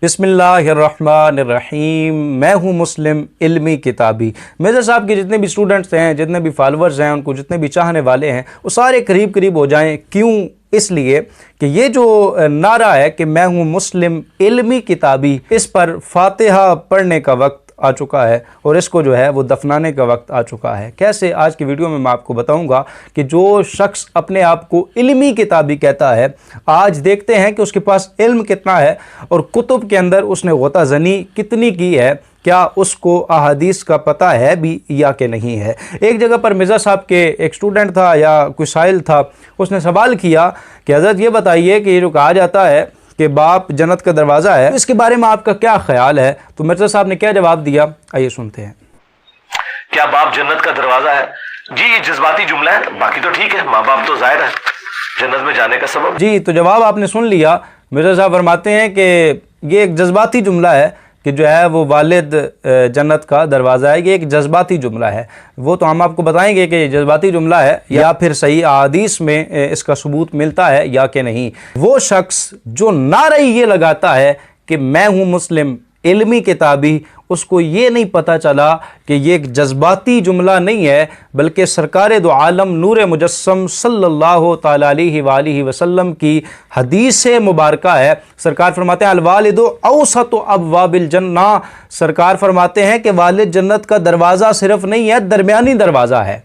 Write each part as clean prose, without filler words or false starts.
बिस्मिल्लाहिर्रहमानिर्रहीम। मैं हूँ मुस्लिम इल्मी किताबी। मिर्ज़ा साहब के जितने भी स्टूडेंट्स हैं, जितने भी फॉलोअर्स हैं, उनको जितने भी चाहने वाले हैं, वो सारे करीब करीब हो जाएं। क्यों? इसलिए कि ये जो नारा है कि मैं हूँ मुस्लिम इल्मी किताबी, इस पर फातिहा पढ़ने का वक्त आ चुका है और इसको जो है वो दफनाने का वक्त आ चुका है। कैसे? आज की वीडियो में मैं आपको बताऊंगा कि जो शख्स अपने आप को इल्मी किताबी कहता है, आज देखते हैं कि उसके पास इल्म कितना है और कुतुब के अंदर उसने ग़ौताज़नी कितनी की है। क्या उसको अहादीस का पता है भी या कि नहीं है। एक जगह पर मिर्ज़ा साहब के एक स्टूडेंट था या कोई साइल था, उसने सवाल किया कि हज़रत ये बताइए कि ये जो कहा जाता है कि बाप जन्नत का दरवाज़ा है, इसके बारे में आपका क्या ख्याल है? तो मिर्ज़ा साहब ने क्या जवाब दिया, आइए सुनते हैं। क्या बाप जन्नत का दरवाज़ा है? जी, ये जज्बाती जुमला है, बाकी तो ठीक है, माँ बाप तो ज़ाहिर है जन्नत में जाने का सबब। जी, तो जवाब आपने सुन लिया। मिर्ज़ा साहब फरमाते हैं कि ये एक जज्बाती जुमला है कि जो है वो वालिद जन्नत का दरवाज़ा है। ये एक जज्बाती जुमला है। वो तो हम आपको बताएंगे कि जज्बाती जुमला है या फिर सही अहादीस में इसका सबूत मिलता है या कि नहीं। वो शख्स जो नारा ये लगाता है कि मैं हूँ मुस्लिम इल्मी किताबी, उसको ये नहीं पता चला कि ये एक जज्बाती जुमला नहीं है, बल्कि सरकार दो आलम नूर मुजस्सम सल्लल्लाहु तआला अलैहि वसल्लम की हदीस मुबारका है। सरकार फरमाते हैं अल-वालिदु औसतु अब्वाबिल जन्ना। सरकार फरमाते हैं कि वालिद जन्नत का दरवाज़ा सिर्फ नहीं है, दरमियानी दरवाज़ा है।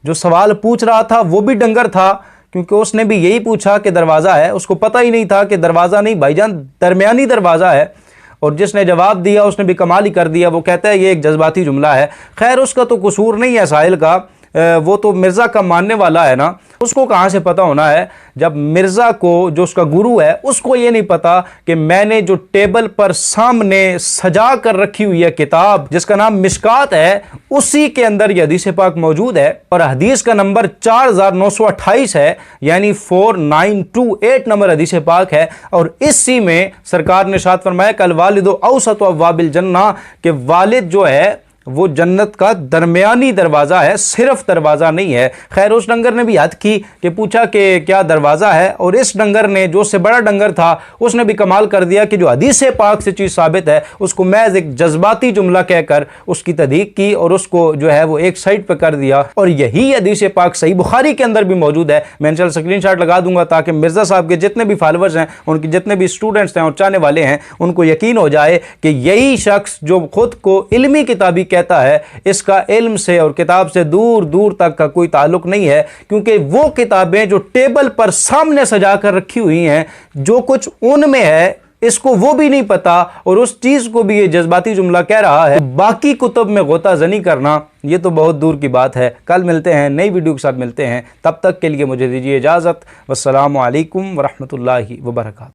जो सवाल पूछ रहा था वो भी डंगर था, क्योंकि उसने भी यही पूछा कि दरवाज़ा है, उसको पता ही नहीं था कि दरवाज़ा नहीं भाईजान, दरमियानी दरवाज़ा है। और जिसने जवाब दिया उसने भी कमाल ही कर दिया। वो कहता है ये एक जज्बाती जुमला है। खैर, उसका तो कसूर नहीं है साहिल का, वो तो मिर्ज़ा का मानने वाला है ना। उसको कहाँ से पता होना है जब मिर्ज़ा को, जो उसका गुरु है, उसको ये नहीं पता कि मैंने जो टेबल पर सामने सजा कर रखी हुई है किताब जिसका नाम मिशकात है, उसी के अंदर यह हदीस पाक मौजूद है और हदीस का नंबर 4928 है, यानी 4928 नंबर हदीस पाक है। और इसी में सरकार ने इरशाद फरमाया कल वालिदु औसतु अब्वाबिल जन्ना, कि वालिद जो है वो जन्नत का दरमियानी दरवाज़ा है, सिर्फ दरवाज़ा नहीं है। खैर, उस डंगर ने भी हद की कि पूछा कि क्या दरवाज़ा है, और इस डंगर ने, जो उससे बड़ा डंगर था, उसने भी कमाल कर दिया कि जो हदीस पाक से चीज़ साबित है उसको महज एक जज्बाती जुमला कहकर उसकी तदीक की और उसको जो है वो एक साइड पर कर दिया। और यही हदीस पाक सही बुखारी के अंदर भी मौजूद है। मैं इंशाअल्लाह स्क्रीनशॉट लगा दूंगा ताकि मिर्ज़ा साहब के जितने भी फॉलोअर्स हैं, उनके जितने भी स्टूडेंट्स हैं और चाहने वाले हैं, उनको यकीन हो जाए कि यही शख्स जो खुद को इल्मी किताबी कहता है, इसका इल्म से और किताब से दूर दूर तक का कोई ताल्लुक नहीं है। क्योंकि वो किताबें जो टेबल पर सामने सजा कर रखी हुई हैं, जो कुछ उनमें है इसको वो भी नहीं पता और उस चीज़ को भी ये जज्बाती जुमला कह रहा है। बाकी कुतुब में ग़ौताज़नी करना ये तो बहुत दूर की बात है। कल मिलते हैं, नई वीडियो के साथ मिलते हैं। तब तक के लिए मुझे दीजिए इजाज़त। वस्सलामु अलैकुम वरहमतुल्लाहि वबरकातुहू।